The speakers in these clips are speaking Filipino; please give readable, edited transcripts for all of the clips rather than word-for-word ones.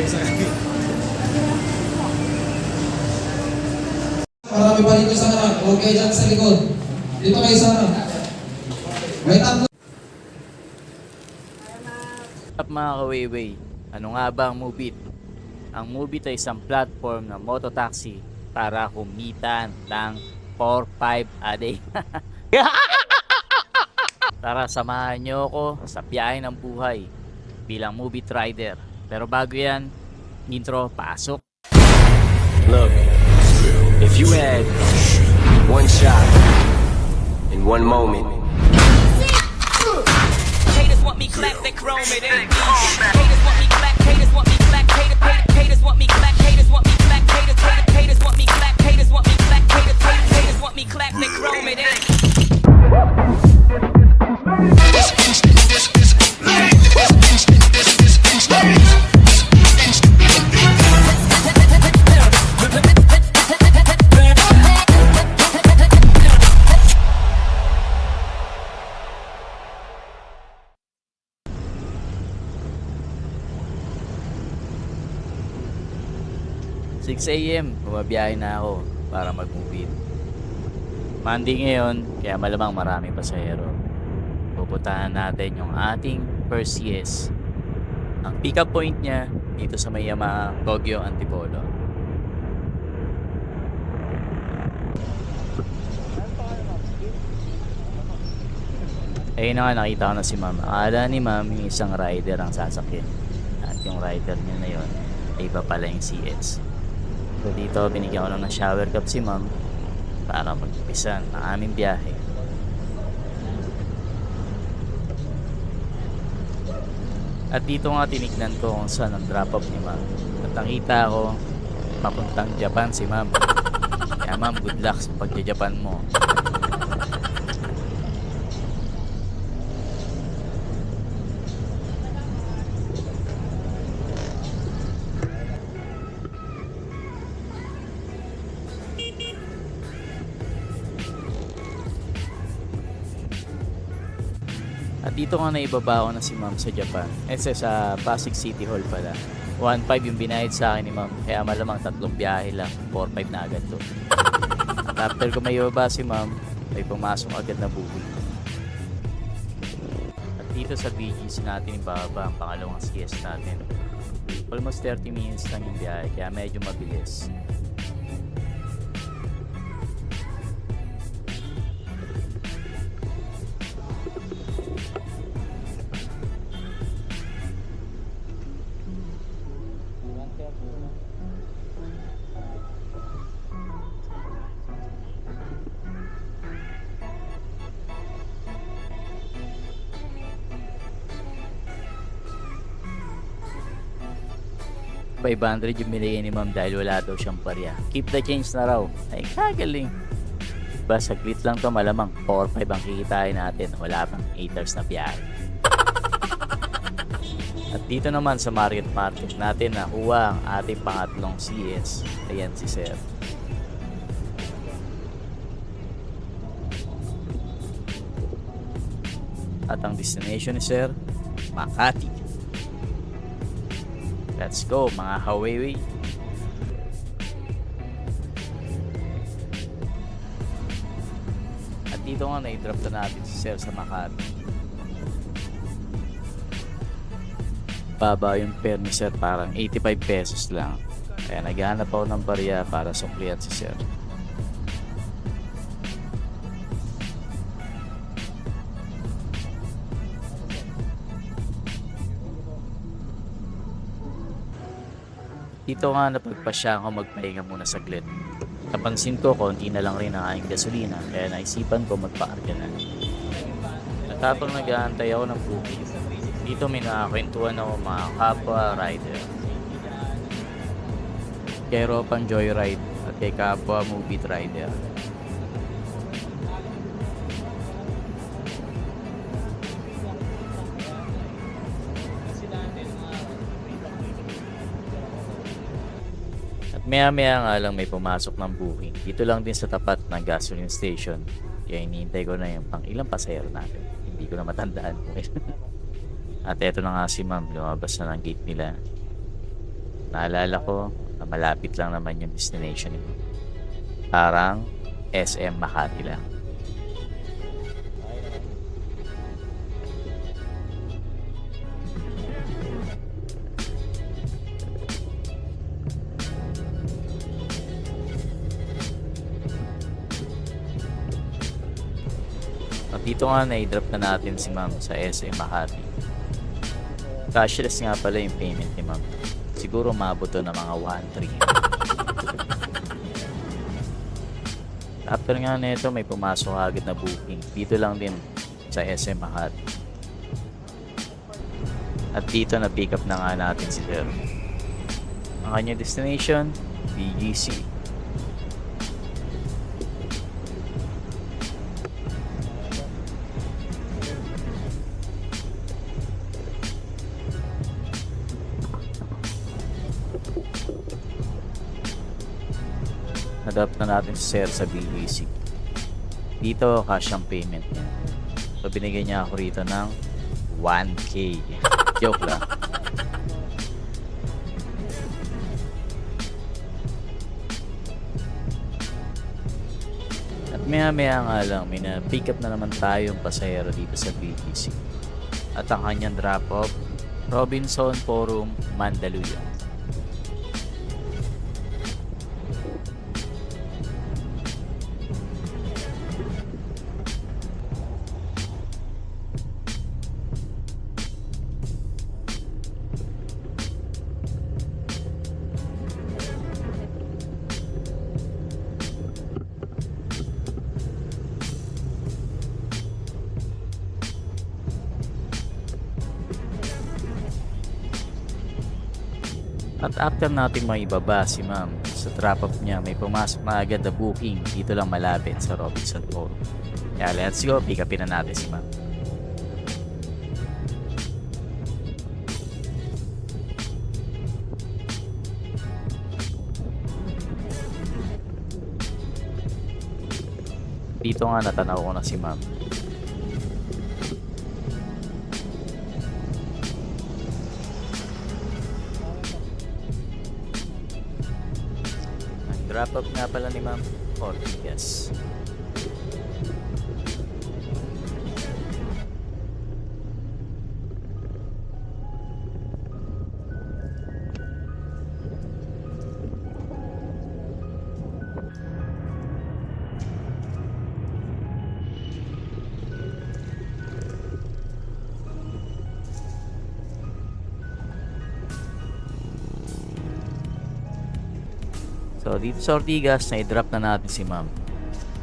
Marami pa dito sa harap. Huwag kayo dyan sa likod. Dito kayo sa harap. May tatlo. Up mga kawayway, ano nga ba ang Moovit? Ang Moovit ay isang platform na mototaxi para kumita ng 4-5 a day. Tara, samahan nyo ako sa biyahe ng buhay bilang Moovit rider. Pero bago yan, intro, pasok! Look, if you had one shot in one moment. Haters want me clap, they chrome it ain't me. Haters want me clap, haters want me clap, haters want me clap, haters want me clap, haters want me clap, haters want me clap, haters want me clap, they chrome it ain't. Six AM, bumabiyahe na ako para mag-Moovit. Monday ngayon, kaya malamang marami pasahero. Pupuntahan natin yung ating first CS. Ang pick-up point niya dito sa may Yamaha Kogyo Antipolo. Ayun na nga, nakita ko na si ma'am. Akala ni ma'am yung isang rider ang sasakyan. At yung rider niya na yun, ay iba pala yung CS. So dito, binigyan ko lang ng shower cup si ma'am para mag-umpisa ng aming biyahe. At dito nga tinignan ko kung saan ang drop off ni ma'am. At nakita ko, papuntang Japan si ma'am. Kaya ma'am, good luck sa pagja-Japan mo. At dito nga naibaba ko na si ma'am sa Japan. Sa Pasig City Hall pala. 1.5 yung binayad sa akin ni ma'am. Kaya malamang 3 biyahe lang. 4.5 na agad to. At after ko may ibaba si ma'am, ay pumasok agad na booking. At dito sa BGC natin ibaba ang pangalawang CS natin. Almost 30 minutes lang yung biyahe. Kaya medyo mabilis. $500 yung binigay ni ma'am dahil wala daw siyang barya. Keep the change na raw. Ay, kagaling. Diba, saglit lang to, malamang 4-5 ang kikitain natin. Wala pang 8 hours na biyahe. At dito naman sa Marriott Market natin nakuha ang ating pangatlong CS. Ayan si Sir. At ang destination ni Sir, Makati. Let's go mga kawayway. At dito nga na-drop na natin si Sir sa Makati. Baba yung fare ni Sir, parang 85 pesos lang. Kaya naghahanap ako ng barya para suklihan si Sir. Dito nga napagpasya ako magpahinga muna saglit. Napansin ko konti na lang rin ang aking gasolina kaya naisipan ko magpaarga na. At habang nag-aantay ako ng booking, dito may nakakwentuhan ako mga kapwa rider. Kay Ropang Joyride at kay kapwa Moovit rider. Maya-maya nga lang may pumasok ng booking. Dito lang din sa tapat ng gasoline station. Kaya hinihintay ko na yung pang ilang pasahero natin. Hindi ko na matandaan. At eto na nga si ma'am. Lumabas na ng gate nila. Naalala ko na malapit lang naman yung destination nito. Parang SM Makati lang. At dito nga na-drop na natin si ma'am sa SM Makati. Cashless nga pala yung payment ni ma'am. Siguro maabot to ng mga 1-3. After nga nito may pumasok agad na booking. Dito lang din sa SM Makati. At dito na pick up na nga natin si sir. Ang kanyang destination, BGC. Nadrop na natin si sir sa BGC. Dito cash ang payment niya. So binigyan niya ako rito ng 1K. Joke lang. At maya nga lang may na pick up na naman tayong pasahero dito sa BGC. At ang kanyang drop off, Robinson Forum, Mandaluyong. At after natin maibaba si ma'am sa drop off niya, may pumasok na agad na booking dito lang malapit sa Robinson Forum. Kaya let's go, pick upin na natin si ma'am. Dito nga natanaw ko na si ma'am. Wrap up nga pala ni ma'am Ortigas. So dito sa Ortigas, na-drop na natin si ma'am.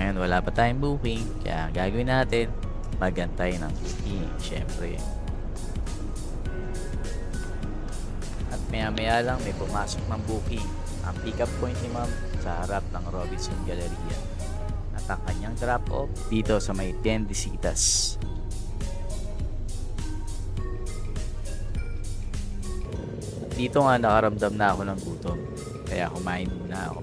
Ngayon wala pa tayong booking, kaya gagawin natin, magantay ng booking, syempre. At maya lang may pumasok ng booking. Ang pick up point ni ma'am sa harap ng Robinson Galleria. At ang kanyang drop off dito sa may Tendisitas. Dito nga nakaramdam na ako ng gutom. Kaya kumain muna ako.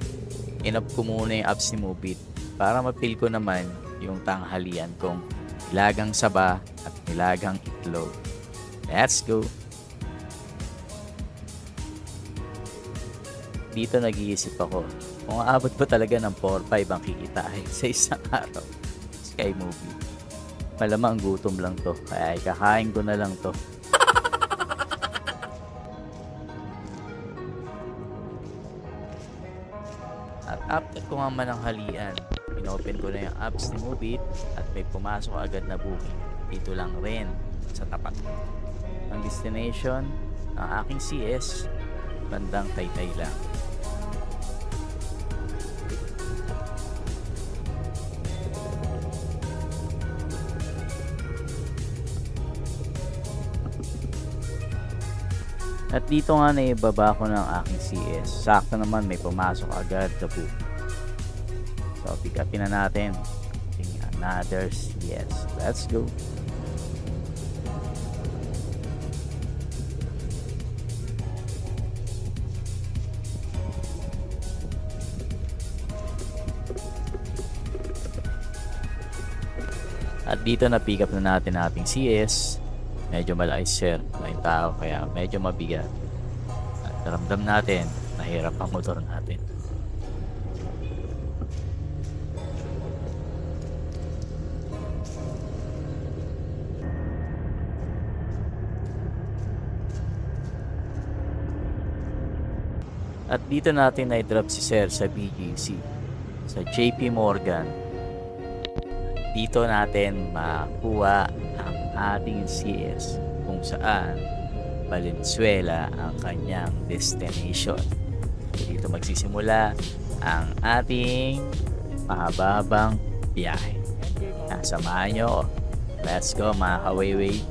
Inop ko muna yung apps ni Mubit para mapil ko naman yung tanghalian kong nilagang saba at nilagang itlog. Let's go! Dito nag-iisip ako kung aabot ba talaga ng 4-5 ang kikitain sa isang araw. Sky Movie. Malamang gutom lang to, kaya ikakain ko na lang to. At after ko nga mananghalian, inopen ko na yung apps ni Mubit at may pumasok agad na booking. Dito lang rin sa tapat. Ang destination ng aking CS, bandang Taytay lang. At dito nga naibaba ko ng aking CS. Sakto naman may pumasok agad na booking. So pick upin na natin another CS. Let's go. At dito na pick up na natin ating CS. Medyo malaki sir, may tao kaya medyo mabigat. At Ramdam natin, mahirap ang motor natin. At dito natin na-drop si Sir sa BGC, sa JP Morgan. Dito natin makuha ang ating CS kung saan Valenzuela ang kanyang destination. Dito magsisimula ang ating mahababang biyahe. Samahan nyo ako. Let's go mga kawayway.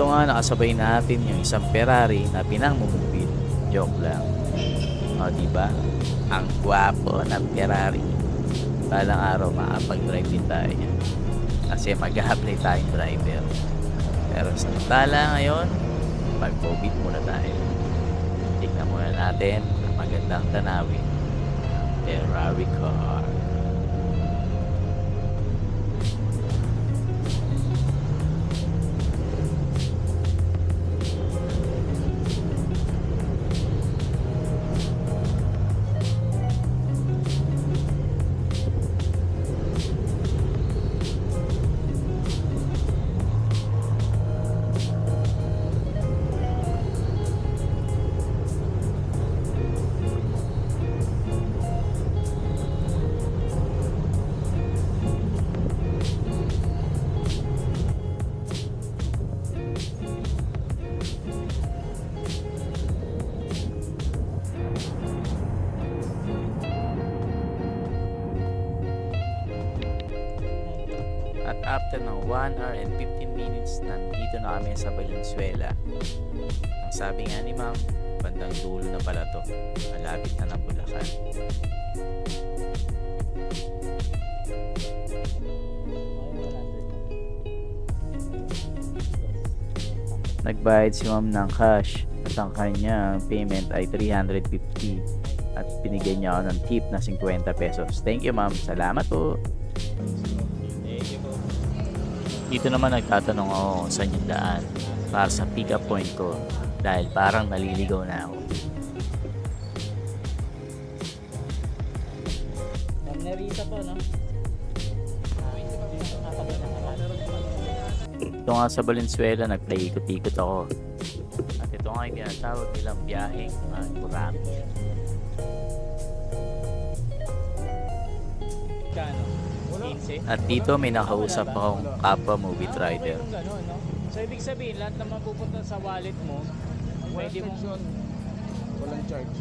Ito nga, nakasabay natin yung isang Ferrari na pinangmumupit. Joke lang. O, diba? Ang gwapo ng Ferrari. Balang araw, makapag-drive din tayo. Kasi mag-apply tayong driver. Pero samantala ngayon, mag-COVID muna tayo. Tignan muna natin ang magandang tanawin ng Ferrari car. At after ng 1 hour and 15 minutes, nandito na kami sa Valenzuela. Ang sabi nga ni ma'am, bandang dulo na pala to. Malapit na ng Bulacan. Nagbayad si ma'am ng cash at ang kanyang payment ay 350 at binigay niya ako ng tip na 50 pesos. Thank you ma'am. Salamat po. Dito naman nagtatanong ako kung saan yung daan para sa pick up point ko dahil parang naliligaw na ako. Narisa po, no? Ito nga sa Valenzuela, nagpaikot-ikot ako. At ito nga yung tinatawag nilang biyaheng Murami. Kano? 15? At dito may nakausap akong kapwa movie rider. Yung gano'n, no? So, ibig sabihin, lahat naman pupunta sa wallet mo, pwede mo... Walang charge.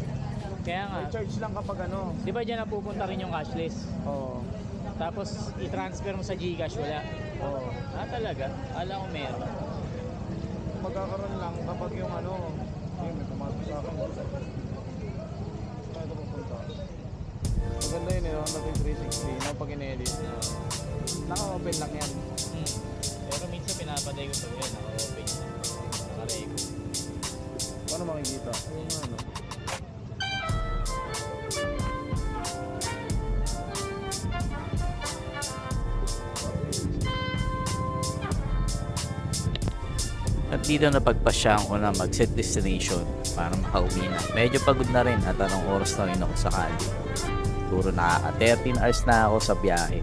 Kaya nga, May charge lang kapag ano. di ba dyan napupunta rin yung cashless? Oo. Tapos, i-transfer mo sa Gcash, wala. Oo. Ah, talaga? Alam ko meron. Magkakaroon lang kapag yung ano. Ayun, may pumasok sa akin. Saan ito pupunta? Maganda yun, natin 360 na pag in-edit. Naka-open lang yan. Pero minsan pinapaday ko sa yan, naka-open. Naka-ray ko. Paano makikita? Yung ano. At dito napagpasyahan ko na mag-set destination para makauwi na. Medyo pagod na rin at anong oras na rin ako sa kali. Siguro nakaka 13 hours na ako sa biyahe.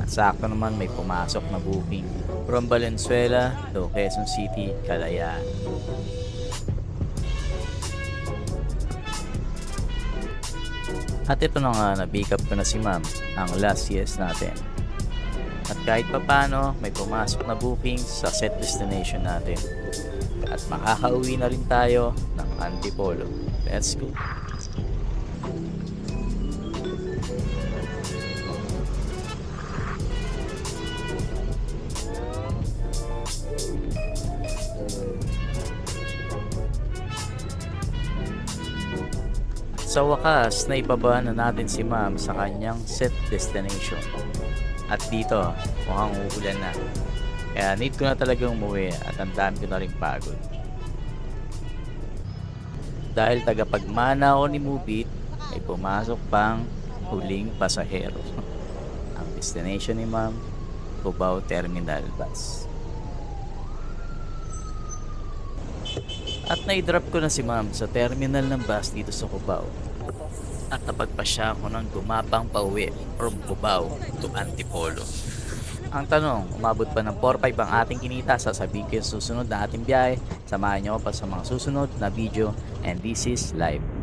At sakto naman may pumasok na booking from Valenzuela to Quezon City, Kalayaan. At ito na nga, na-pick up ko na si ma'am, ang last yes natin. At kahit papano, may pumasok na booking sa set destination natin. At makakauwi na rin tayo ng Antipolo. Let's go! Sa wakas, naibaba na natin si ma'am sa kanyang set destination. At dito, mukhang uulan na. Kaya need ko na talagang umuwi at ang dami ko na rin pagod. Dahil tagapagmana ako ni Mubit, ay pumasok pang huling pasahero. Ang destination ni ma'am, Cubao Terminal Bus. At na-drop ko na si ma'am sa terminal ng bus dito sa Cubao. At napagpasya ako ng gumapang pauwi from Cubao to Antipolo. Ang tanong, umabot pa ng 4-5 ang ating kinita? Sasabihin ko yung susunod na ating biyahe. Samahan niyo ako pa sa mga susunod na video, and this is live.